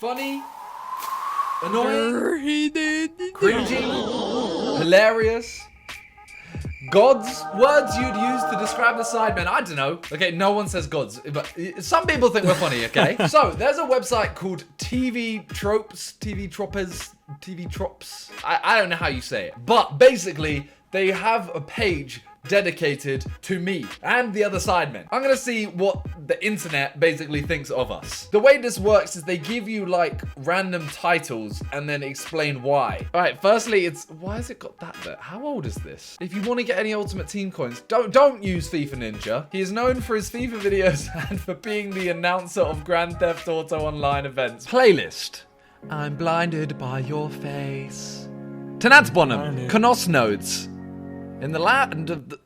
Funny, annoying, cringy, hilarious. Gods, words you'd use to describe the Sidemen. I don't know. Okay, no one says gods, but some people think we're funny, okay? So, there's a website called TV Tropes. I don't know how you say it. But basically, they have a page dedicated to me and the other Sidemen. I'm gonna see what the internet basically thinks of us. The way this works is they give you like random titles and then explain why. All right, firstly, why has it got that there? How old is this? If you want to get any Ultimate Team coins, don't use FIFA Ninja. He is known for his FIFA videos and for being the announcer of Grand Theft Auto Online events. Playlist. I'm blinded by your face. Tanats Bonham. Konos Nodes. In the land of the...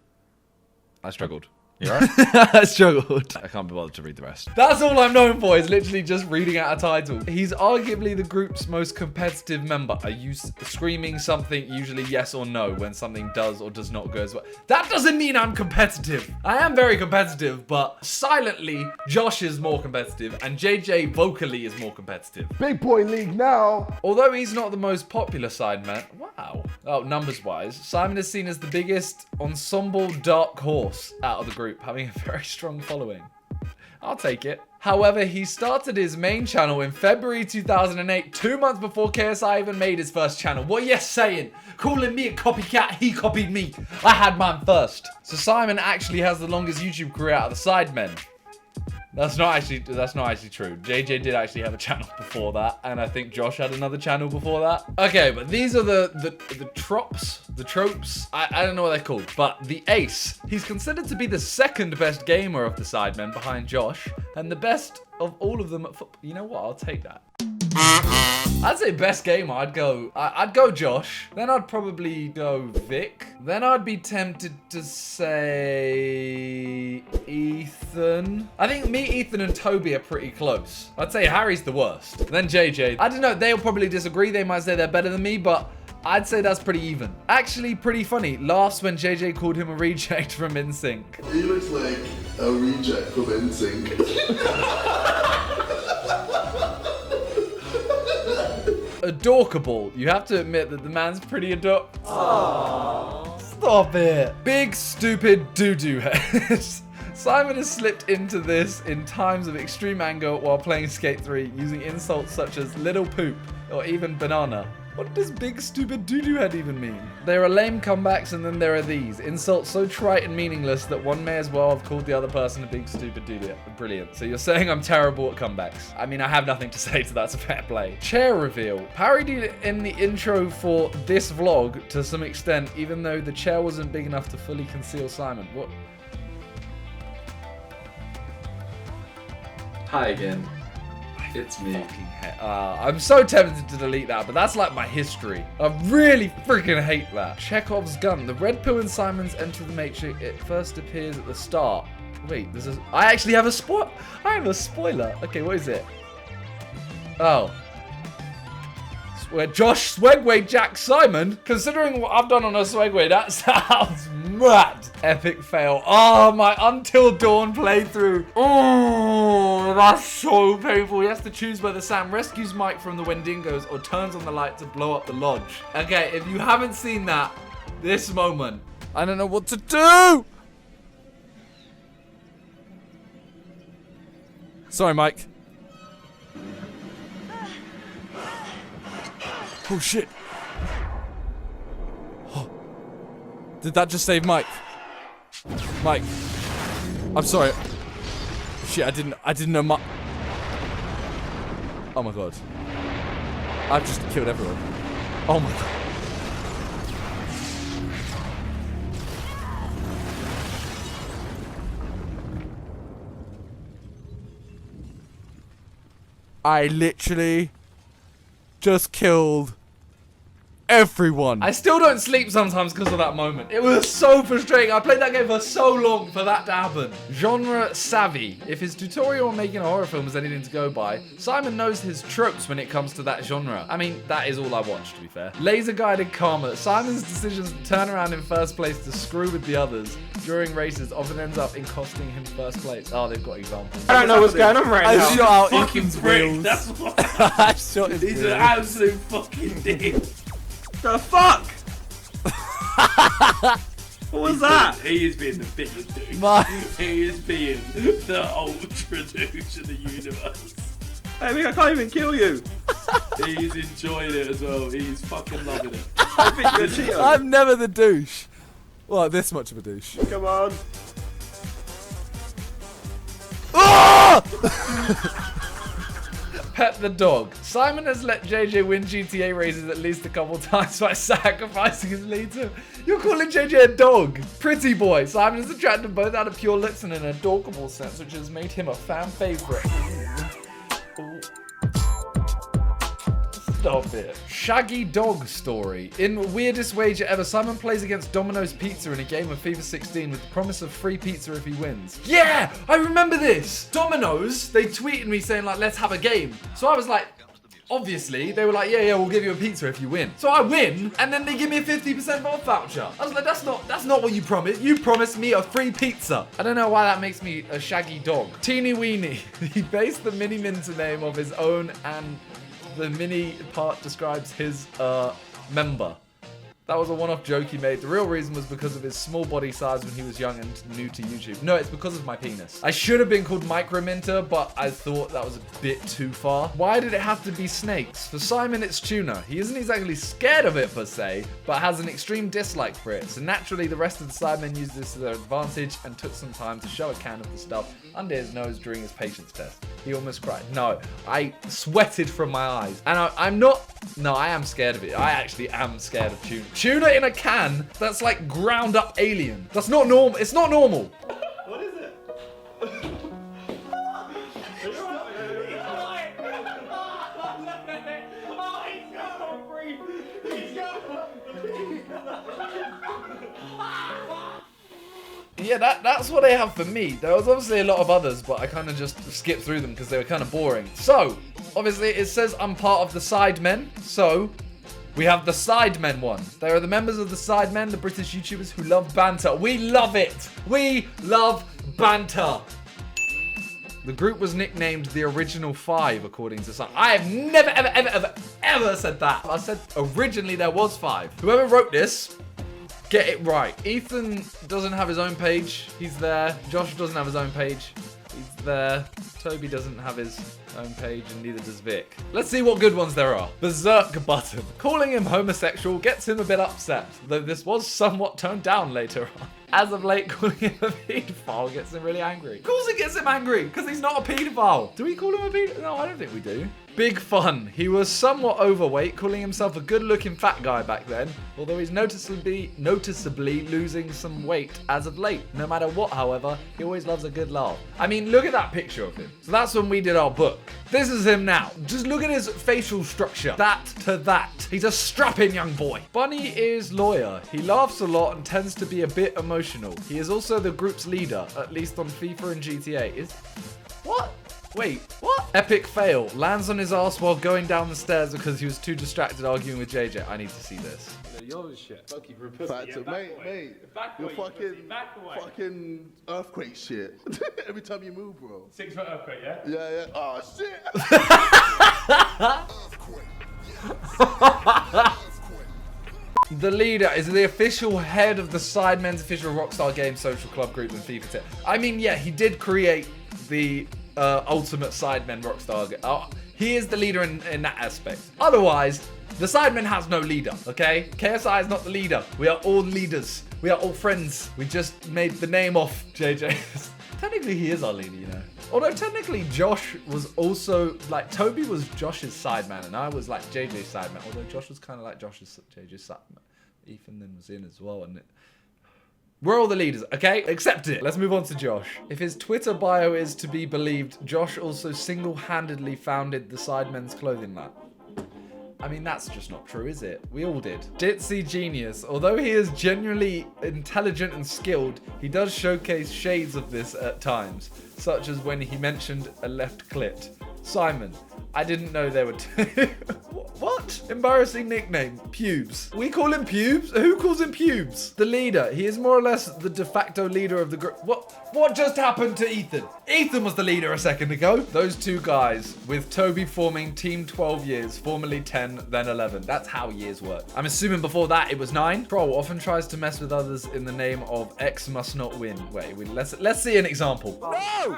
I struggled. You alright? I struggled. I can't be bothered to read the rest. That's all I'm known for, is literally just reading out a title. He's arguably the group's most competitive member. Are you screaming something, usually yes or no, when something does or does not go as well? That doesn't mean I'm competitive. I am very competitive, but silently, Josh is more competitive, and JJ vocally is more competitive. Big boy league now. Although he's not the most popular Sideman, wow. Oh, numbers-wise, Simon is seen as the biggest ensemble dark horse out of the group, having a very strong following. I'll take it. However, he started his main channel in February 2008, 2 months before KSI even made his first channel. What are you saying? Calling me a copycat, he copied me. I had mine first. So Simon actually has the longest YouTube career out of the Sidemen. That's not actually true. JJ did actually have a channel before that, and I think Josh had another channel before that. Okay, but these are the tropes. I don't know what they're called, but the ace. He's considered to be the second best gamer of the Sidemen behind Josh, and the best of all of them at football. You know what? I'll take that. I'd say best gamer. I'd go Josh. Then I'd probably go Vic. Then I'd be tempted to say Ethan. I think me, Ethan, and Toby are pretty close. I'd say Harry's the worst. Then JJ. I don't know. They'll probably disagree. They might say they're better than me, but I'd say that's pretty even. Actually, pretty funny. Laughs when JJ called him a reject from NSYNC. He looks like a reject from NSYNC. Adorkable. You have to admit that the man's pretty Aww. Stop it. Big, stupid doo-doo head. Simon has slipped into this in times of extreme anger while playing Skate 3, using insults such as little poop or even banana. What does big, stupid doo-doo head even mean? There are lame comebacks, and then there are these. Insults so trite and meaningless that one may as well have called the other person a big, stupid doo-doo. Brilliant. So you're saying I'm terrible at comebacks. I mean, I have nothing to say to that. It's a fair play. Chair reveal. Parodied in the intro for this vlog to some extent, even though the chair wasn't big enough to fully conceal Simon. What? Hi again. It's me. I'm so tempted to delete that, but that's like my history. I really freaking hate that. Chekhov's gun. The red pill in Simon's Enter the Matrix. It first appears at the start. Wait, I actually have a I have a spoiler. Okay, what is it? Oh. Where Josh Swegway Jack Simon. Considering what I've done on a Swegway, that sounds mad. Epic fail. Oh, my Until Dawn playthrough. Oh, that's so painful. He has to choose whether Sam rescues Mike from the Wendigos or turns on the light to blow up the lodge. Okay, if you haven't seen that, this moment, I don't know what to do. Sorry, Mike. Oh, shit. Oh. Did that just save Mike? Mike. I'm sorry. Shit, I didn't know Mike. Oh my god. I've just killed everyone. Oh my god. I literally just killed everyone. I still don't sleep sometimes because of that moment. It was so frustrating. I played that game for so long for that to happen. Genre savvy. If his tutorial on making a horror film is anything to go by, Simon knows his tropes when it comes to that genre. I mean, that is all I watch, to be fair. Laser guided karma. Simon's decisions to turn around in first place to screw with the others during races often ends up in costing him first place. Oh, they've got examples. I don't know what's going on right I now. shot out Fucking Ethan's prick. wheels. That's what. I shot his He's an wheels. absolute fucking dick. The fuck? What was that? He is being the biggest dude. My- He is being the ultra douche of the universe. I think I can't even kill you. He's enjoying it as well. He's fucking loving it. I think you're a cheater. I'm never the douche. Well, this much of a douche. Come on. Pet the dog. Simon has let JJ win GTA races at least a couple times by sacrificing his lead to him. You're calling JJ a dog. Pretty boy. Simon has attracted them both out of pure looks and an adorable sense, which has made him a fan favorite. Ooh. Stop it. Shaggy dog story. In weirdest wager ever, Simon plays against Domino's Pizza in a game of FIFA 16 with the promise of free pizza if he wins. Yeah, I remember this. Domino's, they tweeted me saying like, let's have a game. So I was like, obviously, they were like, yeah, we'll give you a pizza if you win. So I win, and then they give me a 50% off voucher. I was like, that's not what you promised. You promised me a free pizza. I don't know why that makes me a shaggy dog. Teeny weeny. He based the Miniminter name of his own, and the mini part describes his member. That was a one-off joke he made. The real reason was because of his small body size when he was young and new to YouTube. No, it's because of my penis. I should have been called Microminter, but I thought that was a bit too far. Why did it have to be snakes? For Simon, it's tuna. He isn't exactly scared of it per se, but has an extreme dislike for it. So naturally, the rest of the Sidemen used this to their advantage and took some time to shove a can of the stuff under his nose during his patience test. He almost cried. No, I sweated from my eyes. And I am scared of it. I actually am scared of tuna. Tuna in a can, that's like ground up alien. That's not normal. It's not normal. What is it? Yeah, that's what they have for me. There was obviously a lot of others, but I kind of just skipped through them because they were kind of boring. So, obviously, it says I'm part of the Sidemen. So, we have the Sidemen one. They are the members of the Sidemen, the British YouTubers who love banter. We love it. We love banter. The group was nicknamed the Original Five, according to some. I have never, ever said that. I said originally there was 5. Whoever wrote this, get it right. Ethan doesn't have his own page. He's there. Josh doesn't have his own page. He's there. Toby doesn't have his own page, and neither does Vic. Let's see what good ones there are. Berserk button. Calling him homosexual gets him a bit upset, though this was somewhat toned down later on. As of late, calling him a paedophile gets him really angry. Of course it gets him angry, because he's not a paedophile. Do we call him a paedophile? No, I don't think we do. Big fun. He was somewhat overweight, calling himself a good-looking fat guy back then, although he's noticeably losing some weight as of late. No matter what, however, he always loves a good laugh. I mean, look at that picture of him. So that's when we did our book. This is him now. Just look at his facial structure. That to that. He's a strapping young boy. Bunny is lawyer. He laughs a lot and tends to be a bit emotional. He is also the group's leader, at least on FIFA and GTA. What? Wait, what? Epic fail. Lands on his ass while going down the stairs because he was too distracted arguing with JJ. I need to see this. Your shit. Fact, mate, you're fucking earthquake shit. Every time you move, bro. 6 foot earthquake, yeah? Yeah. Oh shit. The leader is the official head of the Sidemen's official Rockstar Games social club group in FIFA 10. I mean, yeah, he did create the ultimate Sidemen Rockstar. He is the leader in that aspect. Otherwise, the Sidemen has no leader, okay? KSI is not the leader. We are all leaders. We are all friends. We just made the name off JJ. Technically, he is our leader, you know. Although technically, Josh was also, like, Toby was Josh's sideman, and I was, like, JJ's sideman. Although Josh was kind of like JJ's sideman. Ethan then was in as well, and we're all the leaders, okay? Accept it. Let's move on to Josh. If his Twitter bio is to be believed, Josh also single-handedly founded the Sidemen's clothing line. I mean, that's just not true, is it? We all did. Ditzy genius. Although he is genuinely intelligent and skilled, he does showcase shades of this at times, such as when he mentioned a left clit. Simon, I didn't know there were two. What? Embarrassing nickname. Pubes. We call him Pubes? Who calls him Pubes? The leader. He is more or less the de facto leader of the group. What just happened to Ethan? Ethan was the leader a second ago. Those two guys, with Toby forming Team 12 Years, formerly 10, then 11. That's how years work. I'm assuming before that it was 9. Troll often tries to mess with others in the name of X must not win. Wait, let's see an example. No!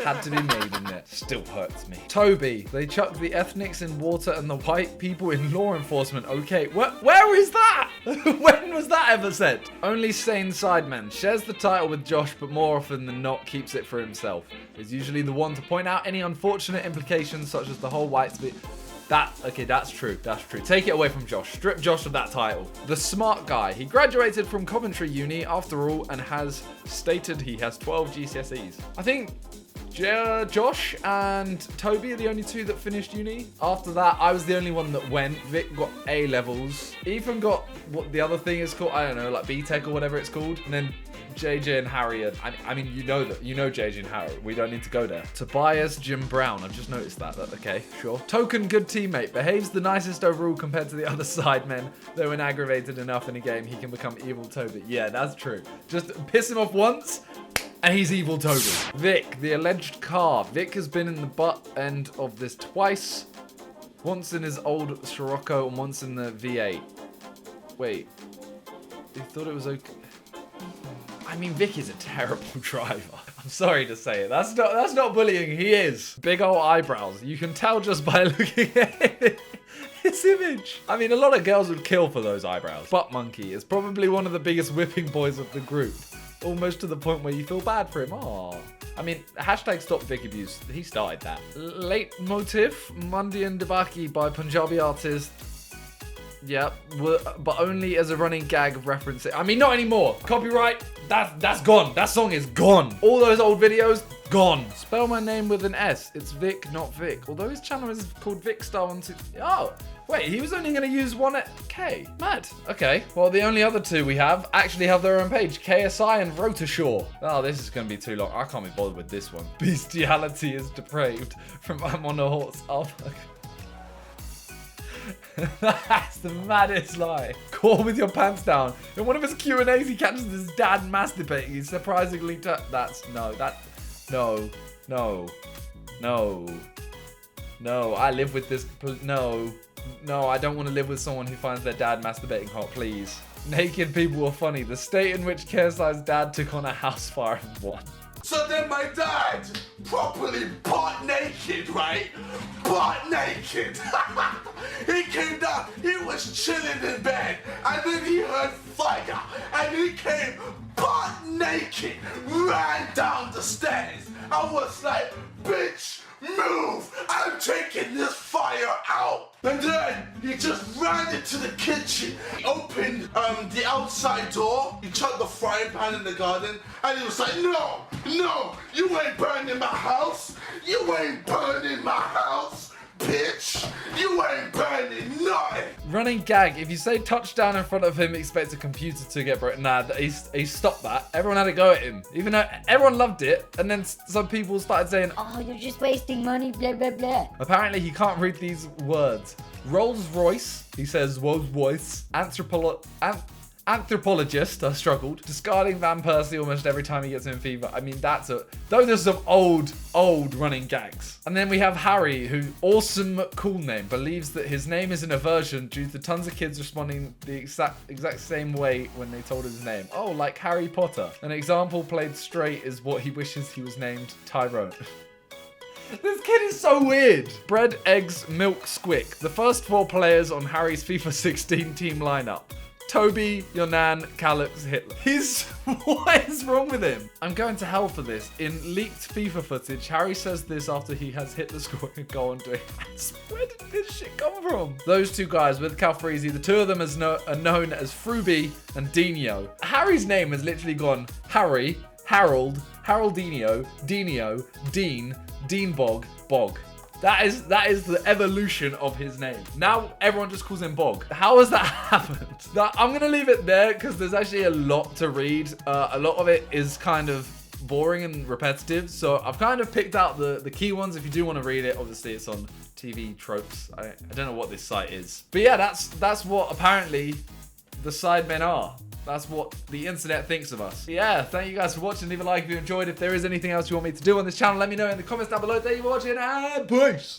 Had to be made, in it. Still hurts me. Toby, they chuck the ethnics in water and the white people in law enforcement. Okay, where is that? When was that ever said? Only sane Sidemen shares the title with Josh, but more often than not keeps it for himself. Is usually the one to point out any unfortunate implications, such as the whole white split. Okay, that's true. That's true. Take it away from Josh. Strip Josh of that title. The smart guy. He graduated from Coventry Uni after all and has stated he has 12 GCSEs. I think Josh and Toby are the only two that finished uni. After that, I was the only one that went. Vic got A levels. Ethan got what the other thing is called. I don't know, like BTEC or whatever it's called. And then JJ and Harry are, I mean, you know JJ and Harry. We don't need to go there. Tobias Jim Brown. I've just noticed that. Okay, sure. Token good teammate. Behaves the nicest overall compared to the other Sidemen. Though when aggravated enough in a game, he can become evil Toby. Yeah, that's true. Just piss him off once, and he's evil Toby. Vic, the alleged car. Vic has been in the butt end of this twice. Once in his old Scirocco and once in the V8. Wait. He thought it was okay. I mean, Vic is a terrible driver. I'm sorry to say it. That's not bullying. He is. Big old eyebrows. You can tell just by looking at his image. I mean, a lot of girls would kill for those eyebrows. Butt Monkey is probably one of the biggest whipping boys of the group. Almost to the point where you feel bad for him. Aww. I mean, hashtag stop Vic abuse. He started that. Late motif. Mundian Debaki by Punjabi artist. Yep, but only as a running gag of referencing. I mean, not anymore. Copyright, that's gone. That song is gone. All those old videos, gone. Spell my name with an S. It's Vic, not Vic. Although his channel is called Vicstar1. Oh, wait, he was only going to use one at K. Mad. Okay, well, the only other two we have actually have their own page. KSI and Rotashore. Oh, this is going to be too long. I can't be bothered with this one. Bestiality is depraved from I'm on a horse. Oh, fuck. That's the maddest lie. Call with your pants down. In one of his Q&As, he catches his dad masturbating. He's surprisingly No, I live with this. No, I don't want to live with someone who finds their dad masturbating hot, please. Naked people were funny. The state in which KSI's dad took on a house fire and won. So then my dad, properly butt naked, right? Butt naked. He came down, he was chilling in bed, and then he heard fire, and he came butt naked, ran down the stairs. I was like, bitch, move, I'm taking this fire out. And then he just ran into the kitchen, opened the outside door, he chucked the frying pan in the garden, and he was like, no, you ain't burning my house, you ain't burning my house, bitch, you ain't burning nothing. Running gag, if you say touchdown in front of him, expect a computer to get broken. Nah, he stopped that. Everyone had a go at him. Even though everyone loved it, and then some people started saying, oh, you're just wasting money, blah, blah, blah. Apparently he can't read these words. Rolls Royce, he says Rolls Royce. Anthropologist, I struggled. Discarding Van Persie almost every time he gets in fever. I mean, those are some old running gags. And then we have Harry, who, awesome cool name, believes that his name is an aversion due to tons of kids responding the exact same way when they told his name. Oh, like Harry Potter. An example played straight is what he wishes he was named Tyrone. This kid is so weird. Bread, eggs, milk, squick. The first 4 players on Harry's FIFA 16 team lineup. Toby, Yonan, Calyx, Hitler. What is wrong with him? I'm going to hell for this. In leaked FIFA footage, Harry says this after he has Hitler scoring a goal and doing hands. Where did this shit come from? Those two guys with Calfreezy, the two of them are known as Fruby and Dino. Harry's name has literally gone Harry, Harold, Haroldinho, Dino, Dean, Deanbog, Bog. That is the evolution of his name. Now everyone just calls him Bog. How has that happened? Now, I'm gonna leave it there because there's actually a lot to read. A lot of it is kind of boring and repetitive, so I've kind of picked out the key ones. If you do want to read it, obviously it's on TV Tropes. I don't know what this site is, but yeah, that's what apparently the Sidemen are. That's what the internet thinks of us. Yeah, thank you guys for watching. Leave a like if you enjoyed. If there is anything else you want me to do on this channel, let me know in the comments down below. Thank you for watching, and peace.